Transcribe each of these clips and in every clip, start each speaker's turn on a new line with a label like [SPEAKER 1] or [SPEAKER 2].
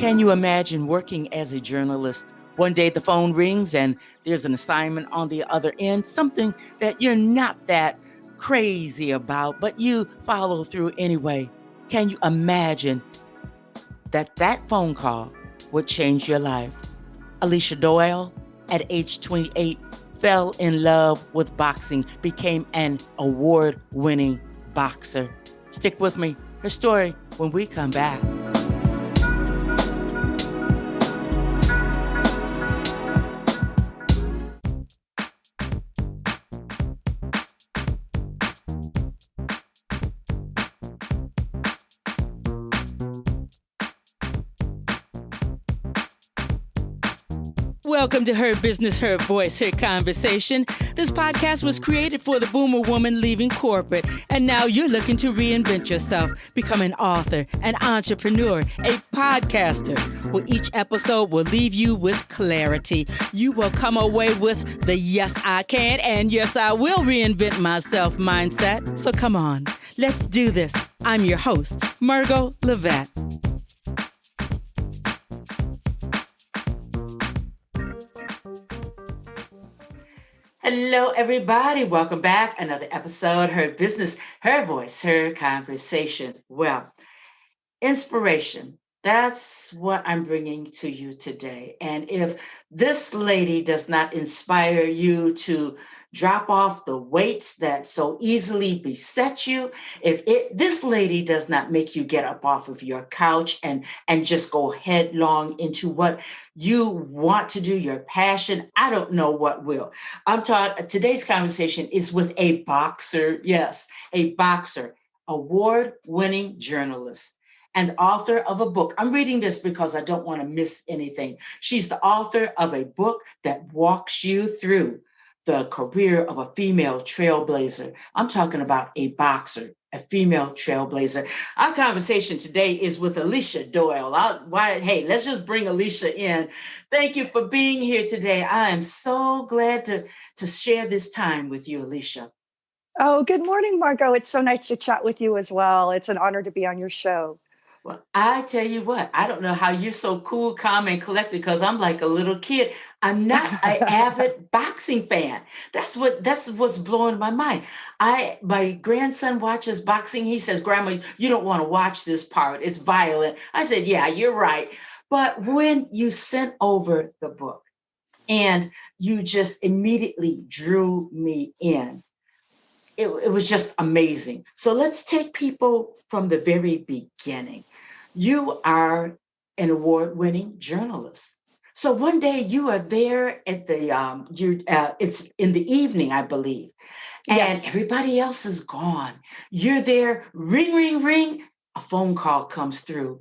[SPEAKER 1] Can you imagine working as a journalist? One day the phone rings and there's an assignment on the other end, something that you're not that crazy about, but you follow through anyway. Can you imagine that phone call would change your life? Alicia Doyle, at age 28, fell in love with boxing, became an award-winning boxer. Stick with me, her story when we come back. Welcome to Her Business, Her Voice, Her Conversation. This podcast was created for the boomer woman leaving corporate, and now you're looking to reinvent yourself, become an author, an entrepreneur, a podcaster. Well, each episode will leave you with clarity. You will come away with the yes, I can and yes, I will reinvent myself mindset. So come on, let's do this. I'm your host, Margot Levette. Hello, everybody. Welcome back. Another episode, Her Business, Her Voice, Her Conversation. Well, inspiration. That's what I'm bringing to you today. And if this lady does not inspire you to drop off the weights that so easily beset you, if this lady does not make you get up off of your couch and just go headlong into what you want to do, your passion, I don't know what will. Today's conversation is with a boxer. Yes, a boxer, award-winning journalist, and author of a book. I'm reading this because I don't want to miss anything. She's the author of a book that walks you through the career of a female trailblazer. I'm talking about a boxer, a female trailblazer. Our conversation today is with Alicia Doyle. Hey, let's just bring Alicia in. Thank you for being here today. I am so glad to share this time with you, Alicia.
[SPEAKER 2] Oh, good morning, Margot. It's so nice to chat with you as well. It's an honor to be on your show.
[SPEAKER 1] Well, I tell you what, I don't know how you're so cool, calm, and collected because I'm like a little kid. I'm not an avid boxing fan. That's what's blowing my mind. My grandson watches boxing. He says, "Grandma, you don't want to watch this part. It's violent." I said, "Yeah, you're right." But when you sent over the book and you just immediately drew me in, it was just amazing. So let's take people from the very beginning. You are an award-winning journalist. So one day you are there at it's in the evening, I believe, and
[SPEAKER 2] Yes.
[SPEAKER 1] Everybody else is gone. You're there, ring, ring, ring. A phone call comes through.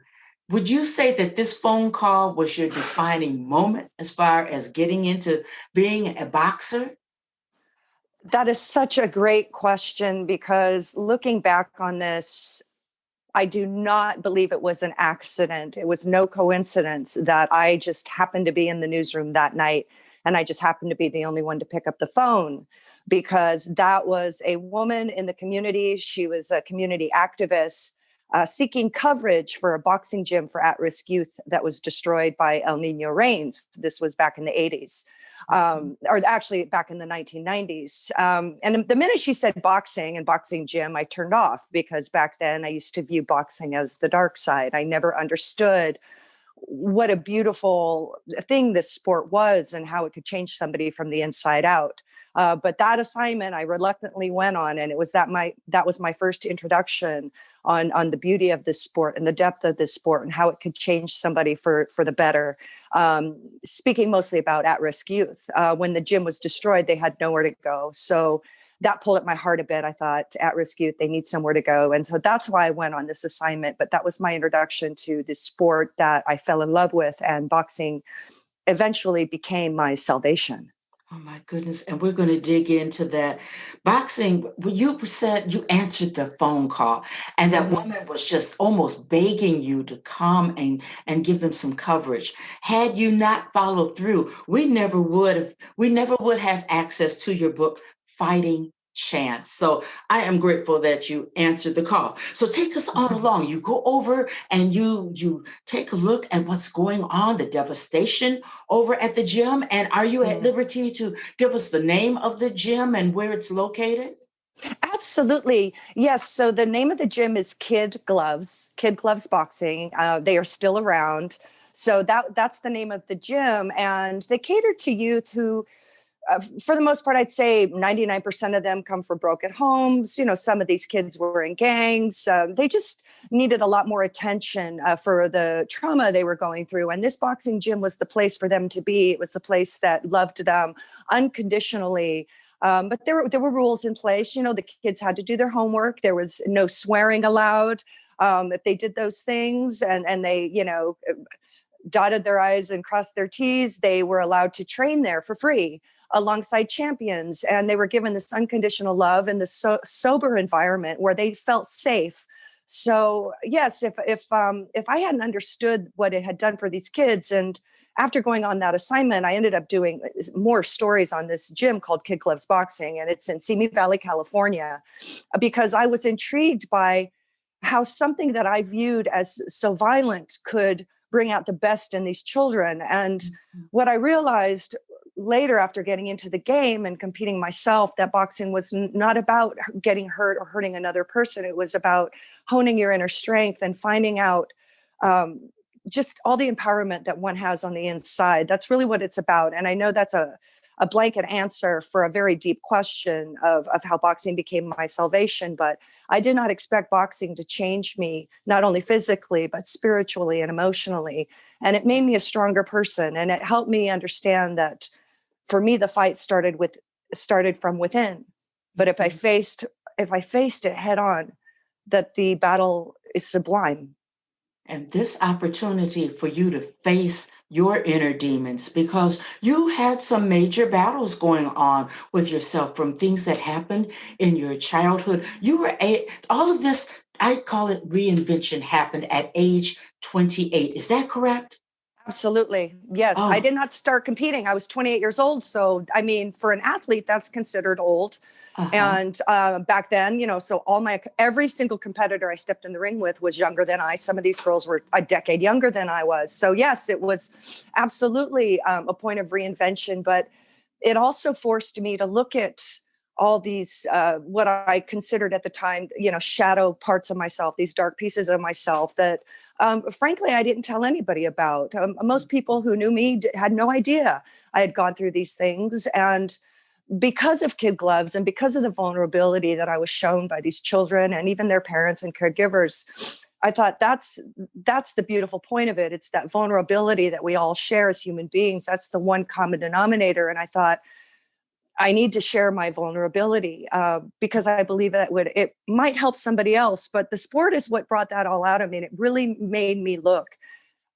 [SPEAKER 1] Would you say that this phone call was your defining moment as far as getting into being a boxer?
[SPEAKER 2] That is such a great question because looking back on this, I do not believe it was an accident. It was no coincidence that I just happened to be in the newsroom that night and I just happened to be the only one to pick up the phone because that was a woman in the community. She was a community activist seeking coverage for a boxing gym for at-risk youth that was destroyed by El Nino rains. This was back in the 80s. Or actually back in the 1990s. And the minute she said boxing and boxing gym, I turned off because back then I used to view boxing as the dark side. I never understood what a beautiful thing this sport was and how it could change somebody from the inside out. But that assignment I reluctantly went on, and it was that was my first introduction on the beauty of this sport and the depth of this sport and how it could change somebody for the better. Speaking mostly about at-risk youth, when the gym was destroyed, they had nowhere to go. So that pulled at my heart a bit. I thought, at-risk youth, they need somewhere to go. And so that's why I went on this assignment. But that was my introduction to this sport that I fell in love with, and boxing eventually became my salvation.
[SPEAKER 1] Oh my goodness. And we're going to dig into that. Boxing, when you said you answered the phone call and that woman was just almost begging you to come and give them some coverage. Had you not followed through, we never would have access to your book, Fighting chance. So I am grateful that you answered the call. So take us on along. You go over and you take a look at what's going on, the devastation over at the gym. And are you at liberty to give us the name of the gym and where it's located?
[SPEAKER 2] Absolutely. Yes. So the name of the gym is Kid Gloves Boxing. They are still around. So that's the name of the gym. And they cater to youth who, for the most part, I'd say 99% of them come from broken homes. You know, some of these kids were in gangs. They just needed a lot more attention for the trauma they were going through. And this boxing gym was the place for them to be. It was the place that loved them unconditionally. But there were rules in place. You know, the kids had to do their homework. There was no swearing allowed. If they did those things and they, you know, dotted their I's and crossed their T's, they were allowed to train there for free alongside champions. And they were given this unconditional love in this sober environment where they felt safe. So yes, if I hadn't understood what it had done for these kids, and after going on that assignment, I ended up doing more stories on this gym called Kid Gloves Boxing, and it's in Simi Valley, California, because I was intrigued by how something that I viewed as so violent could bring out the best in these children. And what I realized later, after getting into the game and competing myself, that boxing was not about getting hurt or hurting another person. It was about honing your inner strength and finding out just all the empowerment that one has on the inside. That's really what it's about. And I know that's a blanket answer for a very deep question of how boxing became my salvation. But I did not expect boxing to change me, not only physically, but spiritually and emotionally. And it made me a stronger person. And it helped me understand that for me, the fight started from within. But if I faced it head on, that the battle is sublime.
[SPEAKER 1] And this opportunity for you to face your inner demons, because you had some major battles going on with yourself from things that happened in your childhood. All of this, I call it reinvention, happened at age 28. Is that correct?
[SPEAKER 2] Absolutely. Yes. I
[SPEAKER 1] Oh,
[SPEAKER 2] did not start competing. I was 28 years old. So, I mean, for an athlete, that's considered old.
[SPEAKER 1] uh-huh.
[SPEAKER 2] And back then, you know, so every single competitor I stepped in the ring with was younger than I. Some of these girls were a decade younger than I was. So yes, it was absolutely a point of reinvention, but it also forced me to look at all these, what I considered at the time, you know, shadow parts of myself, these dark pieces of myself that, frankly, I didn't tell anybody about. Most people who knew me had no idea I had gone through these things. And because of Kid Gloves and because of the vulnerability that I was shown by these children and even their parents and caregivers, I thought that's the beautiful point of it. It's that vulnerability that we all share as human beings. That's the one common denominator. And I thought, I need to share my vulnerability because I believe that it might help somebody else. But the sport is what brought that all out of me. And it really made me look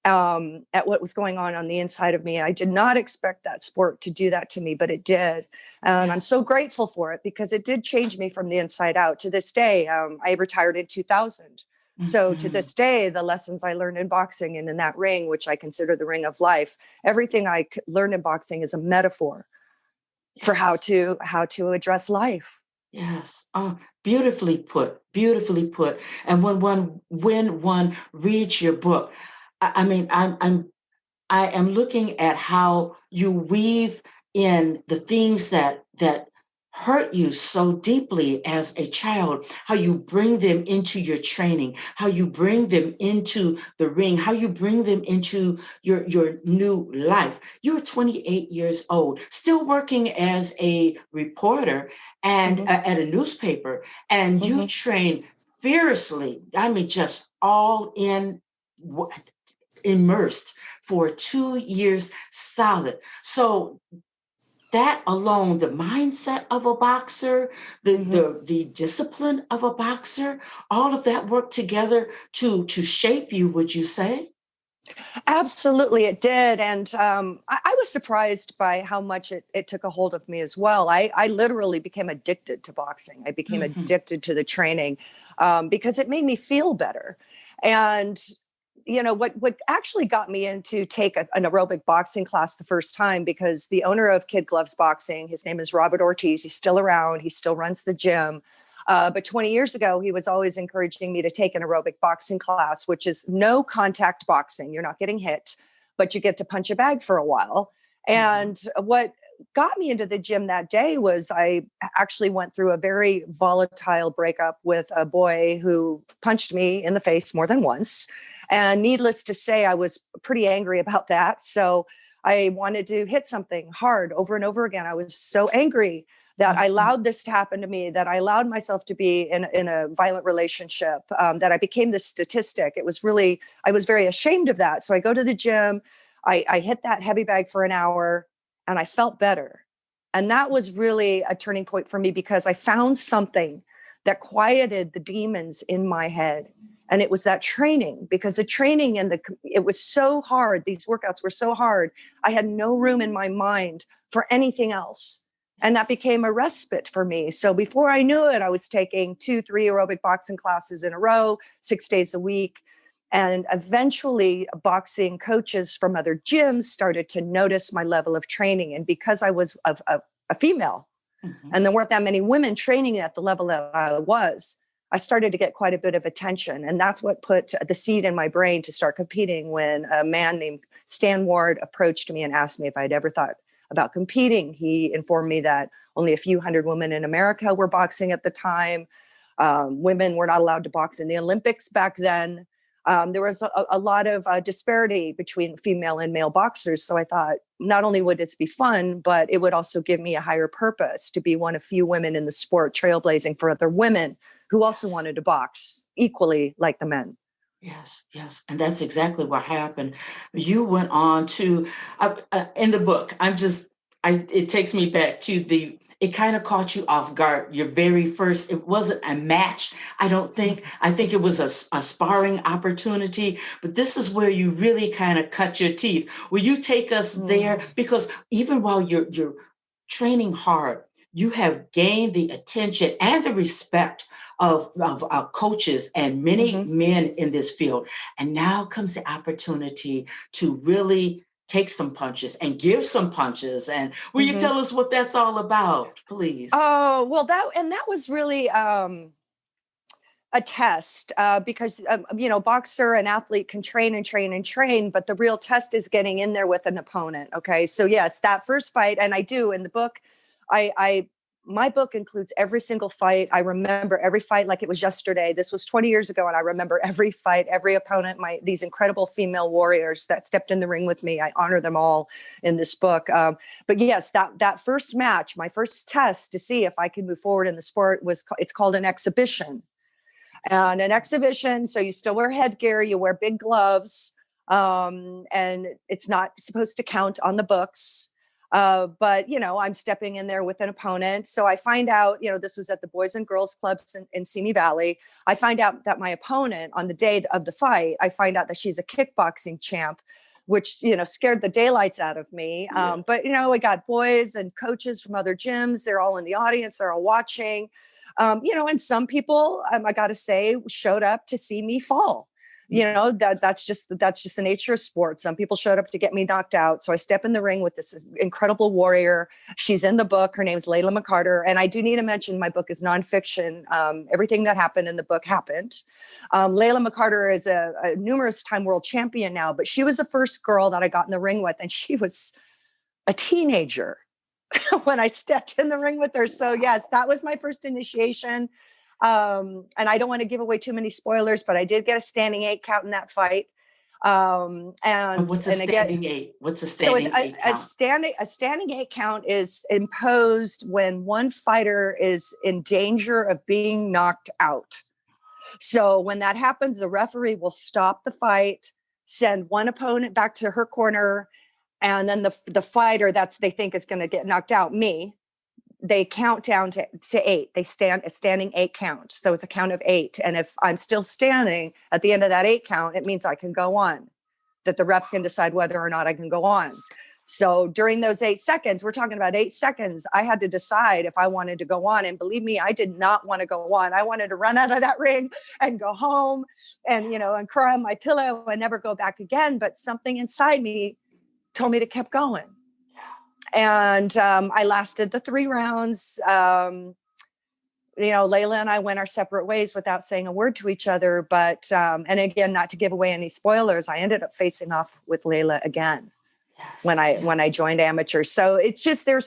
[SPEAKER 2] at what was going on the inside of me. I did not expect that sport to do that to me, but it did. And I'm so grateful for it because it did change me from the inside out. To this day, I retired in 2000. So to this day, the lessons I learned in boxing and in that ring, which I consider the ring of life, everything I learned in boxing is a metaphor for how to address life.
[SPEAKER 1] Yes. Oh, beautifully put. Beautifully put. And when one reads your book, I mean, I am looking at how you weave in the things that hurt you so deeply as a child, how you bring them into your training, how you bring them into the ring, how you bring them into your new life. You're 28 years old, still working as a reporter and
[SPEAKER 2] Hmm.
[SPEAKER 1] at a newspaper, and you
[SPEAKER 2] Hmm.
[SPEAKER 1] train fiercely. I mean, just all in immersed for 2 years solid. So that alone, the mindset of a boxer,
[SPEAKER 2] Hmm.
[SPEAKER 1] the discipline of a boxer, all of that work together to shape you, would you say?
[SPEAKER 2] Absolutely, it did. And I was surprised by how much it took a hold of me as well. I literally became addicted to boxing. I became
[SPEAKER 1] Hmm.
[SPEAKER 2] addicted to the training because it made me feel better. And what actually got me into take an aerobic boxing class the first time, because the owner of Kid Gloves Boxing, his name is Robert Ortiz. He's still around. He still runs the gym. But 20 years ago, he was always encouraging me to take an aerobic boxing class, which is no contact boxing. You're not getting hit, but you get to punch a bag for a while. And what got me into the gym that day was I actually went through a very volatile breakup with a boy who punched me in the face more than once. And needless to say, I was pretty angry about that. So I wanted to hit something hard over and over again. I was so angry that I allowed this to happen to me, that I allowed myself to be in a violent relationship, that I became this statistic. It was really, I was very ashamed of that. So I go to the gym, I hit that heavy bag for an hour, and I felt better. And that was really a turning point for me, because I found something that quieted the demons in my head. And it was that training, because the training and it was so hard. These workouts were so hard. I had no room in my mind for anything else. And that became a respite for me. So before I knew it, I was taking 2-3 aerobic boxing classes in a row, 6 days a week. And eventually boxing coaches from other gyms started to notice my level of training. And because I was a female, and there weren't that many women training at the level that I was, I started to get quite a bit of attention. And that's what put the seed in my brain to start competing when a man named Stan Ward approached me and asked me if I'd ever thought about competing. He informed me that only a few hundred women in America were boxing at the time. Women were not allowed to box in the Olympics back then. There was a lot of disparity between female and male boxers. So I thought not only would this be fun, but it would also give me a higher purpose to be one of few women in the sport, trailblazing for other women who also wanted to box equally like the men.
[SPEAKER 1] Yes, yes. And that's exactly what happened. You went on to, in the book, it takes me back to it kind of caught you off guard. Your very first, it wasn't a match, I don't think. I think it was a sparring opportunity, but this is where you really kind of cut your teeth. Will you take us there? Because even while you're training hard, you have gained the attention and the respect of coaches and many men in this field. And now comes the opportunity to really take some punches and give some punches. And will you tell us what that's all about, please?
[SPEAKER 2] Oh, well, that was really a test, because, boxer and athlete can train and train and train, but the real test is getting in there with an opponent. Okay. So yes, that first fight, and I do in the book, my book includes every single fight. I remember every fight like it was yesterday. This was 20 years ago, and I remember every fight, every opponent, these incredible female warriors that stepped in the ring with me. I honor them all in this book. But yes, that first match, my first test to see if I could move forward in the sport it's called an exhibition. And an exhibition, so you still wear headgear, you wear big gloves, and it's not supposed to count on the books. But, I'm stepping in there with an opponent. So I find out, this was at the Boys and Girls Clubs in Simi Valley. I find out that my opponent on the day of the fight, I find out that she's a kickboxing champ, which, scared the daylights out of me. But, I got boys and coaches from other gyms. They're all in the audience. They're all watching. And some people, I got to say, showed up to see me fall. That's just the nature of sports. Some people showed up to get me knocked out. So I step in the ring with this incredible warrior. She's in the book. Her name's Layla McCarter. And I do need to mention my book is nonfiction. Everything that happened in the book happened. Layla McCarter is a numerous time world champion now, but she was the first girl that I got in the ring with. And she was a teenager when I stepped in the ring with her. So yes, that was my first initiation. And I don't want to give away too many spoilers, but I did get a standing 8 count in that fight.
[SPEAKER 1] And what's a standing 8? What's a standing 8 count?
[SPEAKER 2] A standing 8 count is imposed when one fighter is in danger of being knocked out. So when that happens, the referee will stop the fight, send one opponent back to her corner, and then the fighter they think is going to get knocked out, me, they count down to 8. They stand a standing 8 count. So it's a count of 8. And if I'm still standing at the end of that 8 count, it means I can go on, that the ref can decide whether or not I can go on. So during those 8 seconds, we're talking about 8 seconds, I had to decide if I wanted to go on. And believe me, I did not want to go on. I wanted to run out of that ring and go home and, and cry on my pillow and never go back again. But something inside me told me to keep going. And I lasted the 3 rounds. Layla and I went our separate ways without saying a word to each other. But, and again, not to give away any spoilers, I ended up facing off with Layla again. When I joined amateurs. So it's just, there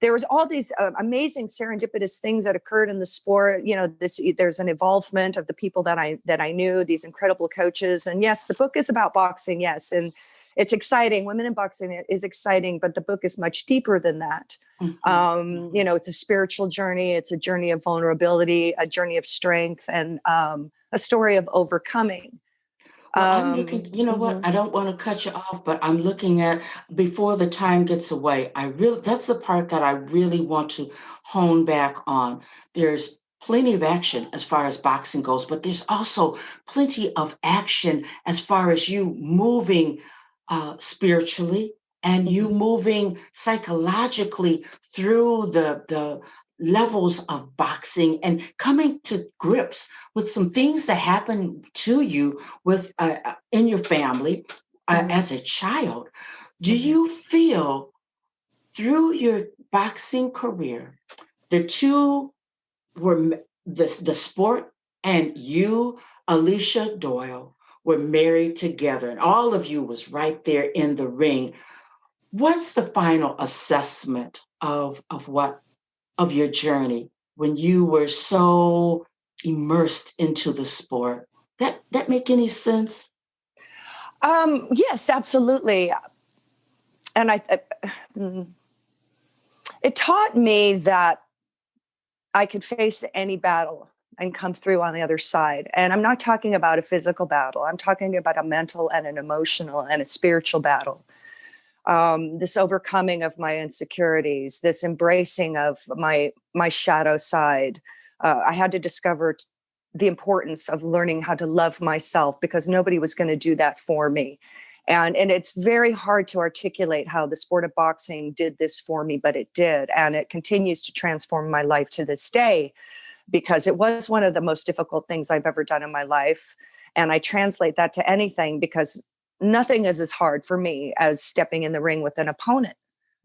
[SPEAKER 2] was all these amazing serendipitous things that occurred in the sport. There's an involvement of the people that I knew, these incredible coaches. And yes, the book is about boxing. Yes. And it's exciting. Women in boxing is exciting, but the book is much deeper than that. Mm-hmm. It's a spiritual journey. It's a journey of vulnerability, a journey of strength, and a story of overcoming.
[SPEAKER 1] Well, I'm looking, what? I don't want to cut you off, but I'm looking at before the time gets away. That's the part that I really want to hone back on. There's plenty of action as far as boxing goes, but there's also plenty of action as far as you moving spiritually and you moving psychologically through the levels of boxing and coming to grips with some things that happen to you with in your family as a child. Do you feel through your boxing career, the two were the sport and you, Alicia Doyle, were married together and all of you was right there in the ring? What's the final assessment of your journey when you were so immersed into the sport? That make any sense?
[SPEAKER 2] Yes, absolutely. And it taught me that I could face any battle and come through on the other side. And I'm not talking about a physical battle. I'm talking about a mental and an emotional and a spiritual battle. This overcoming of my insecurities, this embracing of my shadow side. I had to discover the importance of learning how to love myself because nobody was going to do that for me. And it's very hard to articulate how the sport of boxing did this for me, but it did. And it continues to transform my life to this day because it was one of the most difficult things I've ever done in my life. And I translate that to anything because nothing is as hard for me as stepping in the ring with an opponent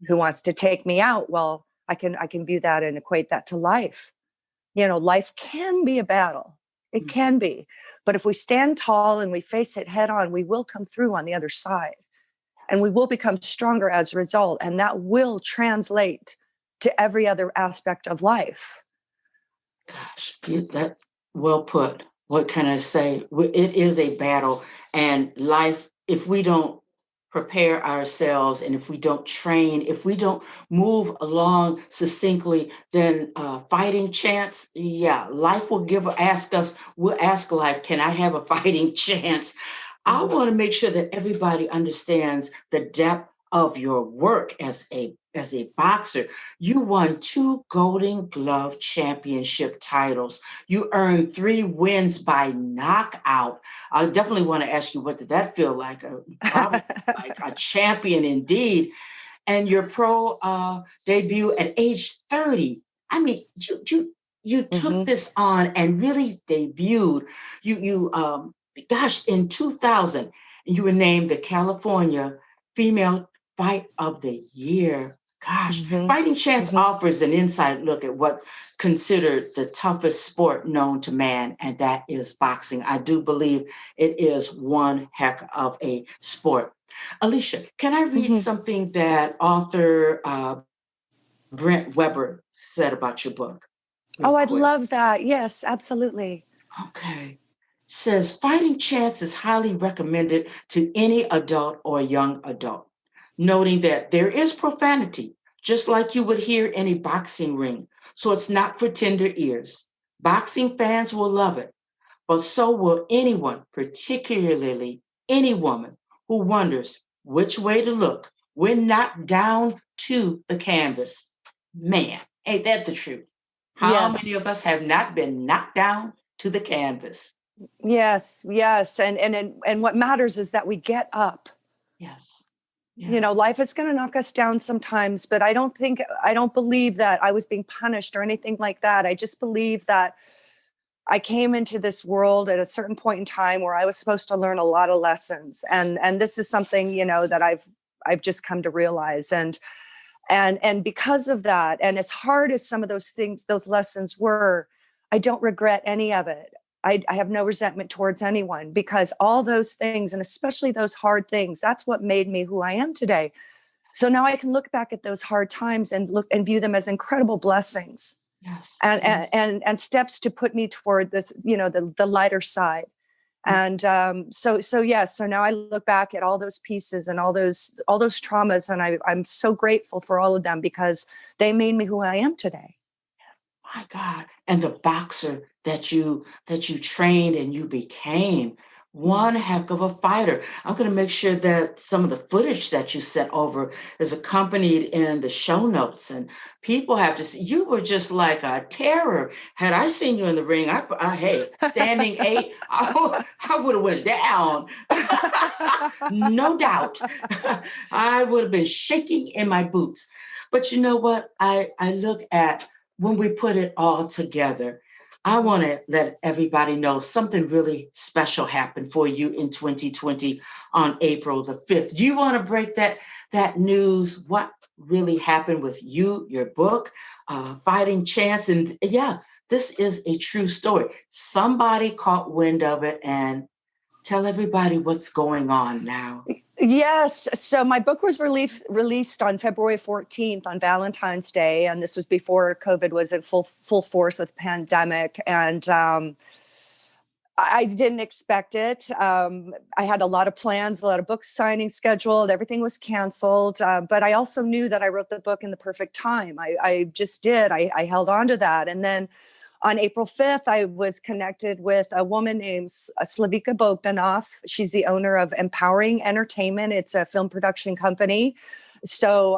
[SPEAKER 2] who wants to take me out. Well, I can view that and equate that to life. Life can be a battle. It can be. But if we stand tall and we face it head on, we will come through on the other side. And we will become stronger as a result. And that will translate to every other aspect of life.
[SPEAKER 1] Gosh, that well put. What can I say? It is a battle. And life, if we don't prepare ourselves and if we don't train, if we don't move along succinctly, then fighting chance, life will we'll ask life, can I have a fighting chance? I want to make sure that everybody understands the depth of your work as a boxer. You won 2 Golden Glove championship titles. You earned 3 wins by knockout. I definitely want to ask you, what did that feel like? Probably like a champion indeed. And your pro debut at age 30. I mean, you took this on and really debuted. In 2000, you were named the California Female Fight of the Year. Gosh, Fighting Chance offers an inside look at what's considered the toughest sport known to man, and that is boxing. I do believe it is one heck of a sport. Alicia, can I read something that author Brent Weber said about your book?
[SPEAKER 2] I'd love that. Yes, absolutely.
[SPEAKER 1] Okay. Says, Fighting Chance is highly recommended to any adult or young adult, noting that there is profanity, just like you would hear in a boxing ring, so it's not for tender ears. Boxing fans will love it, but so will anyone, particularly any woman, who wonders which way to look when knocked down to the canvas. Man, ain't that the truth? How many of us have not been knocked down to the canvas?
[SPEAKER 2] Yes. And what matters is that we get up.
[SPEAKER 1] Yes. Yes.
[SPEAKER 2] Life is going to knock us down sometimes, but I don't believe that I was being punished or anything like that. I just believe that I came into this world at a certain point in time where I was supposed to learn a lot of lessons. And this is something, that I've just come to realize. And because of that, and as hard as some of those things, those lessons were, I don't regret any of it. I have no resentment towards anyone, because all those things, and especially those hard things, that's what made me who I am today. So now I can look back at those hard times and look and view them as incredible blessings,
[SPEAKER 1] Yes.
[SPEAKER 2] and
[SPEAKER 1] Yes.
[SPEAKER 2] and steps to put me toward this, the lighter side. And so now I look back at all those pieces and all those traumas, and I'm so grateful for all of them, because they made me who I am today.
[SPEAKER 1] My God. And the boxer that you trained and you became. One heck of a fighter. I'm going to make sure that some of the footage that you sent over is accompanied in the show notes, and people have to see. You were just like a terror. Had I seen you in the ring, hey, standing eight, I would have went down. No doubt. I would have been shaking in my boots. But you know what? I look at when we put it all together. I want to let everybody know something really special happened for you in 2020 on April the 5th. Do you want to break that news? What really happened with you, your book, Fighting Chance? And yeah, this is a true story. Somebody caught wind of it, and tell everybody what's going on now.
[SPEAKER 2] Yes. So my book was released on February 14th on Valentine's Day. And this was before COVID was in full force with pandemic. And I didn't expect it. I had a lot of plans, a lot of book signings scheduled. Everything was canceled. But I also knew that I wrote the book in the perfect time. I just did. I held on to that. And then on April 5th, I was connected with a woman named Slavica Bogdanov. She's the owner of Empowering Entertainment. It's a film production company. So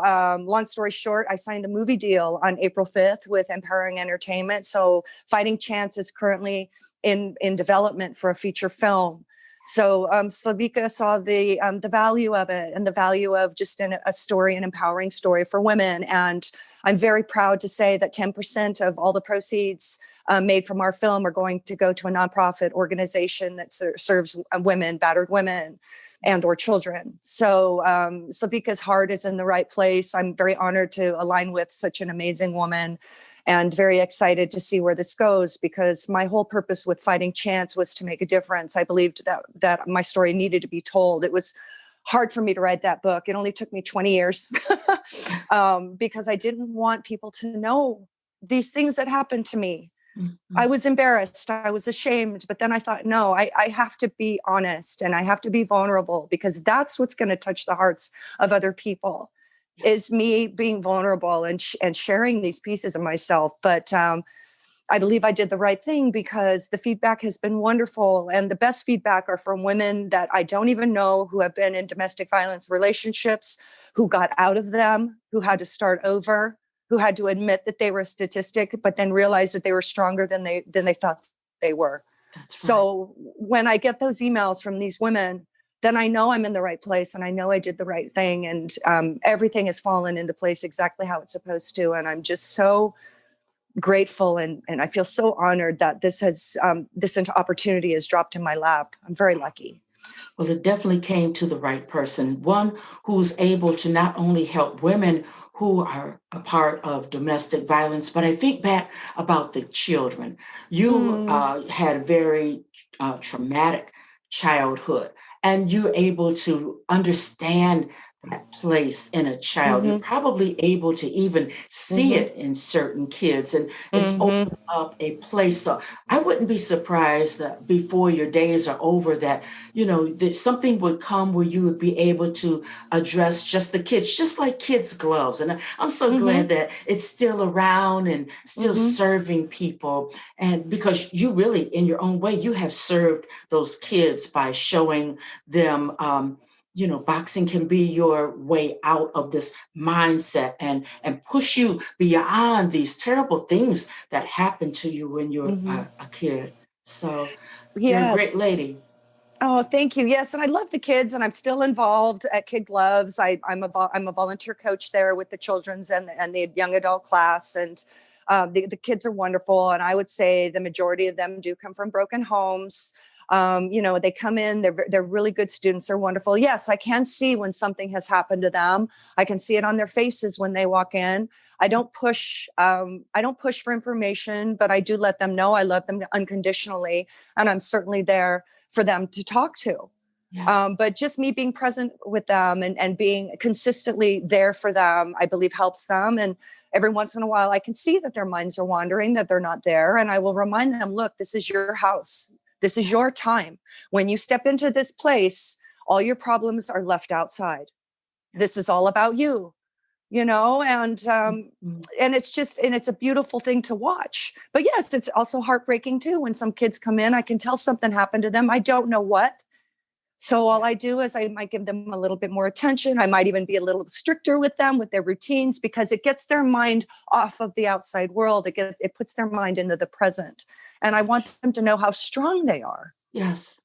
[SPEAKER 2] long story short, I signed a movie deal on April 5th with Empowering Entertainment. So Fighting Chance is currently in development for a feature film. So Slavica saw the value of it, and the value of just a story, an empowering story for women. And I'm very proud to say that 10% of all the proceeds made from our film are going to go to a nonprofit organization that serves women, battered women, and or children. So Slavica's heart is in the right place. I'm very honored to align with such an amazing woman, and very excited to see where this goes, because my whole purpose with Fighting Chance was to make a difference. I believed that my story needed to be told. It was hard for me to write that book. It only took me 20 years because I didn't want people to know these things that happened to me.
[SPEAKER 1] Mm-hmm.
[SPEAKER 2] I was embarrassed. I was ashamed. But then I thought, no, I have to be honest, and I have to be vulnerable, because that's what's going to touch the hearts of other people, is me being vulnerable and sharing these pieces of myself. But I believe I did the right thing, because the feedback has been wonderful. And the best feedback are from women that I don't even know, who have been in domestic violence relationships, who got out of them, who had to start over, who had to admit that they were a statistic, but then realized that they were stronger than they thought they were.
[SPEAKER 1] That's
[SPEAKER 2] so when I get those emails from these women, then I know I'm in the right place, and I know I did the right thing, and everything has fallen into place exactly how it's supposed to. And I'm just so grateful, and I feel so honored that this opportunity has dropped in my lap. I'm very lucky.
[SPEAKER 1] Well, it definitely came to the right person, one who's able to not only help women who are a part of domestic violence, but I think back about the children. You had a very traumatic childhood, and you're able to understand that place in a child. You're probably able to even see it in certain kids, and it's opened up a place. So I wouldn't be surprised that before your days are over that, that something would come where you would be able to address just the kids, just like kids' gloves. And I'm so glad that it's still around and still serving people. And because you really, in your own way, you have served those kids by showing them, boxing can be your way out of this mindset and push you beyond these terrible things that happened to you when you're a kid. So you're a great
[SPEAKER 2] Yes.
[SPEAKER 1] lady.
[SPEAKER 2] Oh, thank you. Yes, and I love the kids, and I'm still involved at Kid Gloves. I'm a volunteer coach there with the children's and the young adult class, and the kids are wonderful. And I would say the majority of them do come from broken homes. They come in, they're really good students. They're wonderful. Yes, I can see when something has happened to them. I can see it on their faces when they walk in. I don't push. I don't push for information, but I do let them know I love them unconditionally, and I'm certainly there for them to talk to.
[SPEAKER 1] Yes.
[SPEAKER 2] But just me being present with them and being consistently there for them, I believe helps them. And every once in a while, I can see that their minds are wandering, that they're not there. And I will remind them, look, this is your house. This is your time. When you step into this place, all your problems are left outside. This is all about you, and it's a beautiful thing to watch. But yes, it's also heartbreaking too when some kids come in. I can tell something happened to them. I don't know what. So all I do is I might give them a little bit more attention. I might even be a little stricter with them with their routines, because it gets their mind off of the outside world. It puts their mind into the present. And I want them to know how strong they are.
[SPEAKER 1] Yes.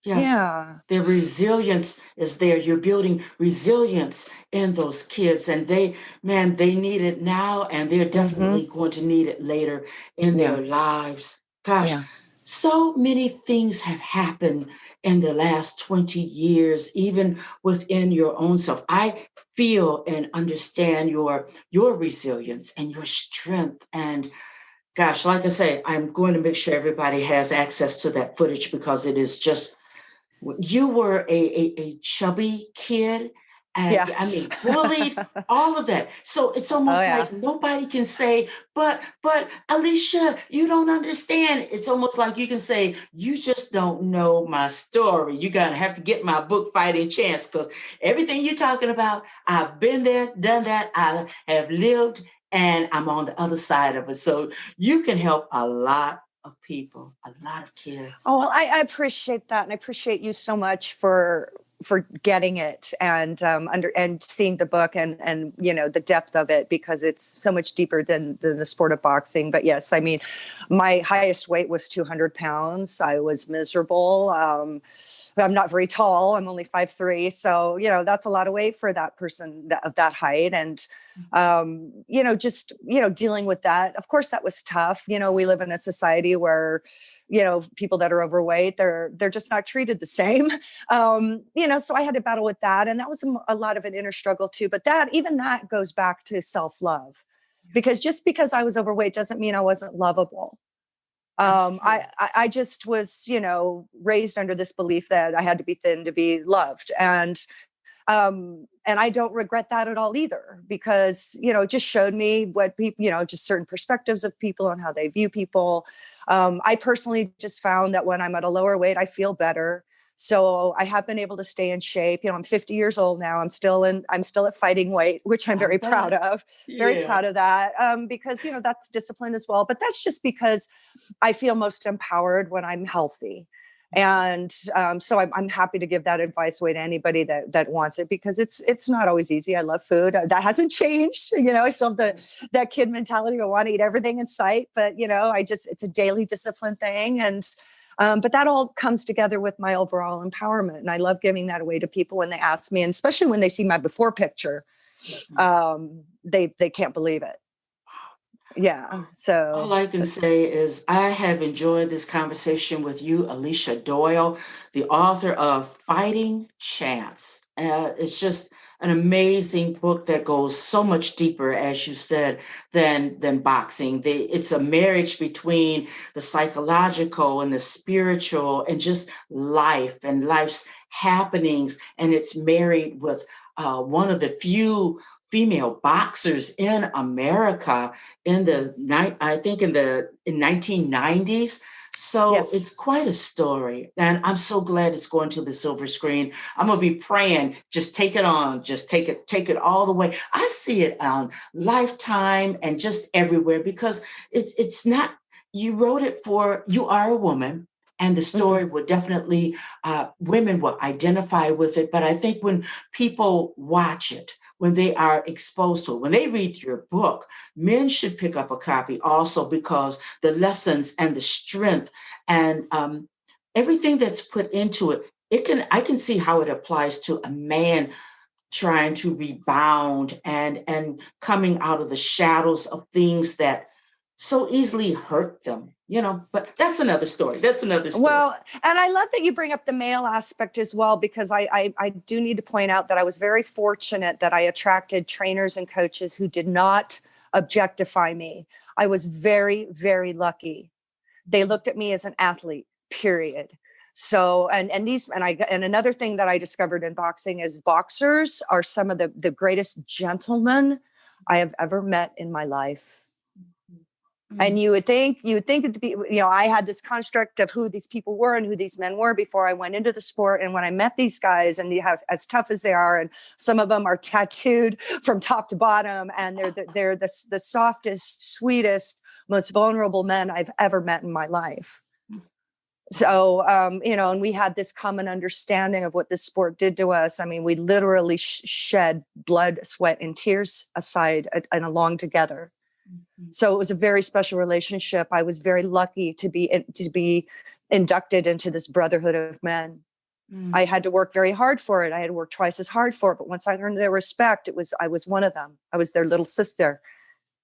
[SPEAKER 1] Yes.
[SPEAKER 2] Yeah.
[SPEAKER 1] The resilience is there. You're building resilience in those kids, and they need it now, and they're
[SPEAKER 2] Mm-hmm.
[SPEAKER 1] definitely going to need it later in
[SPEAKER 2] Yeah.
[SPEAKER 1] their lives. Gosh,
[SPEAKER 2] Yeah.
[SPEAKER 1] so many things have happened in the last 20 years, even within your own self. I feel and understand your resilience and your strength. And gosh, like I say, I'm going to make sure everybody has access to that footage, because it is just, you were a chubby kid, and
[SPEAKER 2] Yeah.
[SPEAKER 1] I mean bullied, all of that. So it's
[SPEAKER 2] Oh
[SPEAKER 1] almost
[SPEAKER 2] yeah.
[SPEAKER 1] like nobody can say, but Alicia, you don't understand. It's almost like you can say, you just don't know my story. You're gonna have to get my book, Fighting Chance, because everything you're talking about, I've been there, done that, I have lived, and I'm on the other side of it. So you can help a lot of people, a lot of kids.
[SPEAKER 2] Oh, well, I appreciate that, and I appreciate you so much for getting it and and seeing the book and the depth of it, because it's so much deeper than the sport of boxing. But yes, I mean, my highest weight was 200 pounds. I was miserable. I'm not very tall. I'm only 5'3", so that's a lot of weight for that person of that height. And just dealing with that. Of course, that was tough. We live in a society where people that are overweight, they're just not treated the same. So I had to battle with that, and that was a lot of an inner struggle too. But even that goes back to self-love, because just because I was overweight doesn't mean I wasn't lovable.
[SPEAKER 1] That's
[SPEAKER 2] I just was, raised under this belief that I had to be thin to be loved. And I don't regret that at all either, because, it just showed me what people, just certain perspectives of people and how they view people. I personally just found that when I'm at a lower weight, I feel better. So I have been able to stay in shape. I'm 50 years old now. I'm still at fighting weight, which I'm
[SPEAKER 1] I
[SPEAKER 2] very proud
[SPEAKER 1] bet.
[SPEAKER 2] of, very
[SPEAKER 1] Yeah.
[SPEAKER 2] proud of that. Because, that's discipline as well. But that's just because I feel most empowered when I'm healthy. And so I'm happy to give that advice away to anybody that wants it, because it's not always easy. I love food. That hasn't changed. I still have that kid mentality. I want to eat everything in sight, but it's a daily discipline thing. And but that all comes together with my overall empowerment. And I love giving that away to people when they ask me, and especially when they see my before picture, they can't believe it. Yeah.
[SPEAKER 1] All
[SPEAKER 2] So
[SPEAKER 1] I can say is I have enjoyed this conversation with you, Alicia Doyle, the author of Fighting Chance. It's just an amazing book that goes so much deeper, as you said, than boxing. It's a marriage between the psychological and the spiritual, and just life and life's happenings. And it's married with one of the few female boxers in America in the night, I think in 1990s. So
[SPEAKER 2] yes.
[SPEAKER 1] it's quite a story. And I'm so glad it's going to the silver screen. I'm gonna be praying, just take it on, just take it all the way. I see it on Lifetime and just everywhere, because it's not, you wrote it for, you are a woman. And the
[SPEAKER 2] Mhm.
[SPEAKER 1] story would definitely, women will identify with it. But I think when people watch it, when they are exposed to it, when they read your book, men should pick up a copy also, because the lessons and the strength and everything that's put into it I can see how it applies to a man trying to rebound and coming out of the shadows of things that so easily hurt them, but that's another story. That's another story.
[SPEAKER 2] Well, and I love that you bring up the male aspect as well, because I do need to point out that I was very fortunate that I attracted trainers and coaches who did not objectify me. I was very, very lucky. They looked at me as an athlete, period. So, and another thing that I discovered in boxing is boxers are some of the greatest gentlemen I have ever met in my life. And you would think that I had this construct of who these people were and who these men were before I went into the sport. And when I met these guys, and you have, as tough as they are, and some of them are tattooed from top to bottom, and they're the softest, sweetest, most vulnerable men I've ever met in my life. So, and we had this common understanding of what this sport did to us. I mean, we literally shed blood, sweat, and tears aside and along together. So it was a very special relationship. I was very lucky to be inducted into this brotherhood of men. I had to work very hard for it. I had to work twice as hard for it. But once I earned their respect, I was one of them. I was their little sister.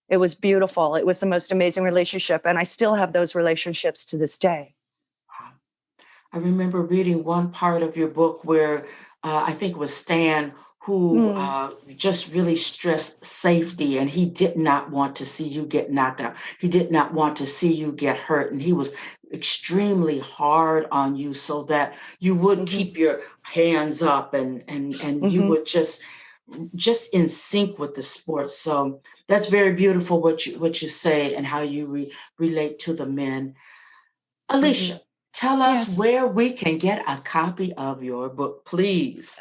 [SPEAKER 2] It was beautiful. It was the most amazing relationship. And I still have those relationships to this day.
[SPEAKER 1] I remember reading one part of your book where I think it was Stan who just really stressed safety, and he did not want to see you get knocked out. He did not want to see you get hurt, and he was extremely hard on you so that you would keep your hands up and you would just in sync with the sport. So that's very beautiful what you say and how you relate to the men. Alicia, tell us where we can get a copy of your book, please.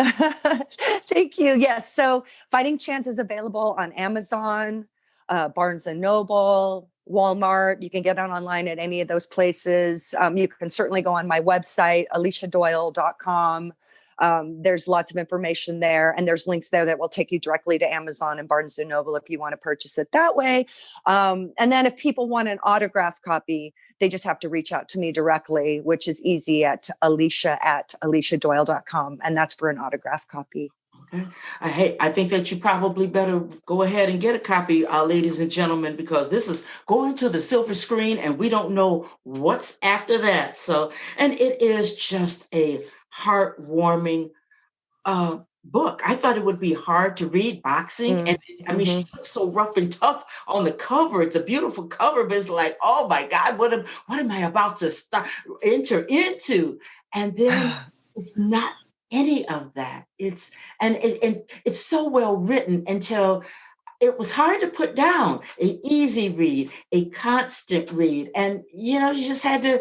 [SPEAKER 2] Thank you. Yes. So Fighting Chance is available on Amazon, Barnes and Noble, Walmart. You can get it online at any of those places. You can certainly go on my website, aliciadoyle.com. There's lots of information there, and there's links there that will take you directly to Amazon and Barnes and Noble if you want to purchase it that way. And then if people want an autograph copy, they just have to reach out to me directly, which is easy at aliciadoyle.com. And that's for an autograph copy.
[SPEAKER 1] Okay. I think that you probably better go ahead and get a copy, ladies and gentlemen, because this is going to the silver screen and we don't know what's after that. So, and it is just a heartwarming book. I thought it would be hard to read boxing. And I mean, she looks so rough and tough on the cover. It's a beautiful cover, but it's like, oh my God, what am I about to enter into? And then it's not any of that. It's so well written until it was hard to put down. An easy read, a constant read. And you just had to,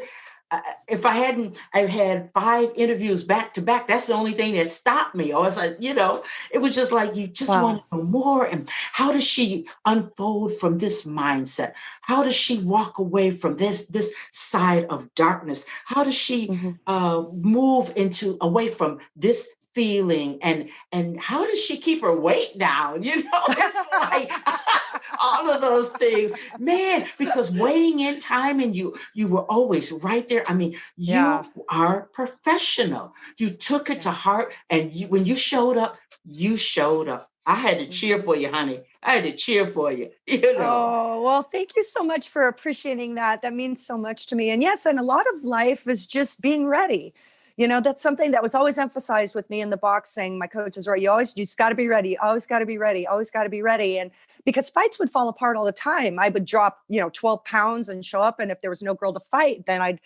[SPEAKER 1] if I've had 5 interviews back to back, that's the only thing that stopped me. Or it's like, it was just like, you just want to know more. And how does she unfold from this mindset? How does she walk away from this side of darkness? How does she move away from this feeling, and how does she keep her weight down? It's like all of those things, man, because waiting in time, and you were always right there. I mean, you are professional. You took it to heart, and when you showed up, I had to cheer for you, honey. I had to cheer for you.
[SPEAKER 2] Oh, well, thank you so much for appreciating that. That means so much to me. And yes, and a lot of life is just being ready. That's something that was always emphasized with me in the boxing. My coaches were, you just got to be ready. Always got to be ready. Always got to be ready. And because fights would fall apart all the time, I would drop, 12 pounds and show up. And if there was no girl to fight, then I'd,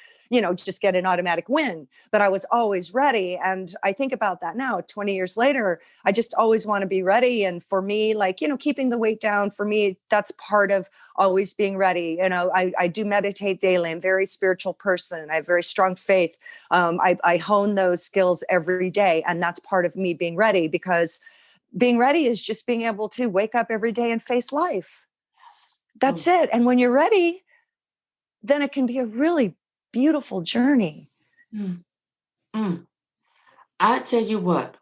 [SPEAKER 2] just get an automatic win. But I was always ready. And I think about that now, 20 years later, I just always want to be ready. And for me, keeping the weight down, for me, that's part of always being ready. I do meditate daily. I'm a very spiritual person. I have very strong faith. I hone those skills every day. And that's part of me being ready, because being ready is just being able to wake up every day and face life. Yes. That's it. And when you're ready, then it can be a really beautiful journey.
[SPEAKER 1] I tell you what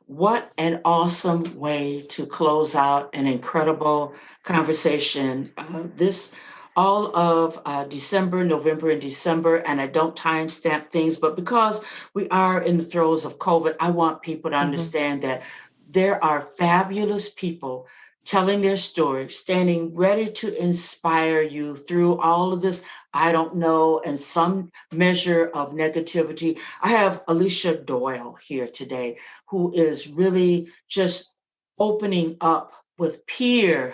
[SPEAKER 1] an awesome way to close out an incredible conversation. This all of December, November, and December, and I don't timestamp things, but because we are in the throes of COVID, I want people to
[SPEAKER 2] Mhm.
[SPEAKER 1] understand that there are fabulous people telling their story, standing ready to inspire you through all of this, I don't know, and some measure of negativity. I have Alicia Doyle here today, who is really just opening up with pure,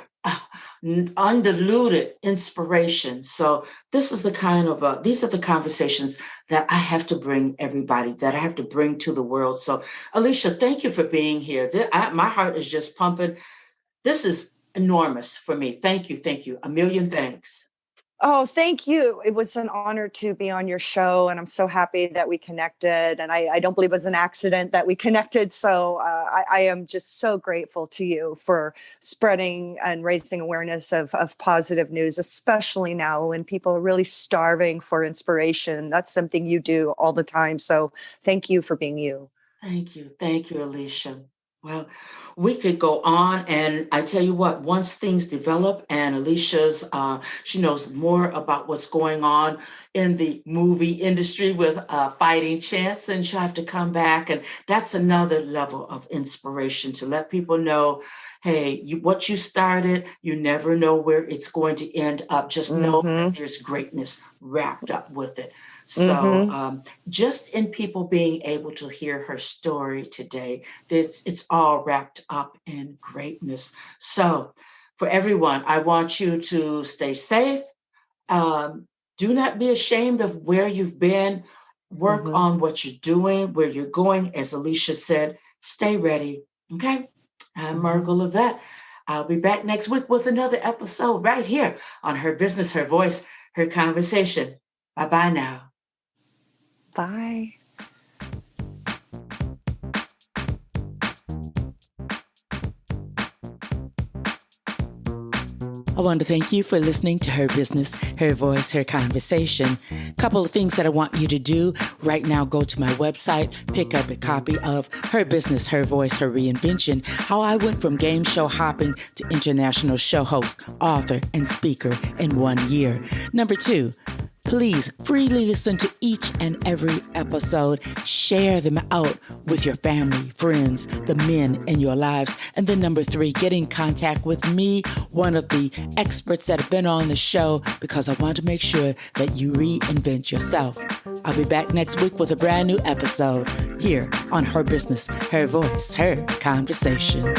[SPEAKER 1] undiluted inspiration. So this is the kind of these are the conversations that I have to bring everybody, that I have to bring to the world. So Alicia, thank you for being here. My heart is just pumping. This is enormous for me. Thank you, thank you. A million thanks.
[SPEAKER 2] Oh, thank you. It was an honor to be on your show, and I'm so happy that we connected. And I don't believe it was an accident that we connected. So I am just so grateful to you for spreading and raising awareness of positive news, especially now when people are really starving for inspiration. That's something you do all the time. So thank you for being you.
[SPEAKER 1] Thank you, Alicia. Well, we could go on, and I tell you what, once things develop, and she knows more about what's going on in the movie industry with Fighting Chance, then she'll have to come back, and that's another level of inspiration to let people know, hey, what you started, you never know where it's going to end up. Just know that
[SPEAKER 2] Mm-hmm.
[SPEAKER 1] there's greatness wrapped up with it. So,
[SPEAKER 2] Mm-hmm.
[SPEAKER 1] just in people being able to hear her story today, it's all wrapped up in greatness. So, for everyone, I want you to stay safe. Um, do not be ashamed of where you've been. Work
[SPEAKER 2] Mm-hmm.
[SPEAKER 1] on what you're doing, where you're going. As Alicia said, stay ready. Okay? I'm
[SPEAKER 2] Mm-hmm.
[SPEAKER 1] Margot Levette. I'll be back next week with another episode right here on Her Business, Her Voice, Her Conversation. Bye bye now.
[SPEAKER 2] Bye.
[SPEAKER 1] I want to thank you for listening to Her Business, Her Voice, Her Conversation. Couple of things that I want you to do right now. Go to my website, pick up a copy of Her Business, Her Voice, Her Reinvention, how I went from game show hopping to international show host, author, and speaker in 1 year. Number 2, please freely listen to each and every episode. Share them out with your family, friends, the men in your lives. And then number 3, get in contact with me, one of the experts that have been on the show, because I want to make sure that you reinvent yourself. I'll be back next week with a brand new episode here on Her Business, Her Voice, Her Conversation.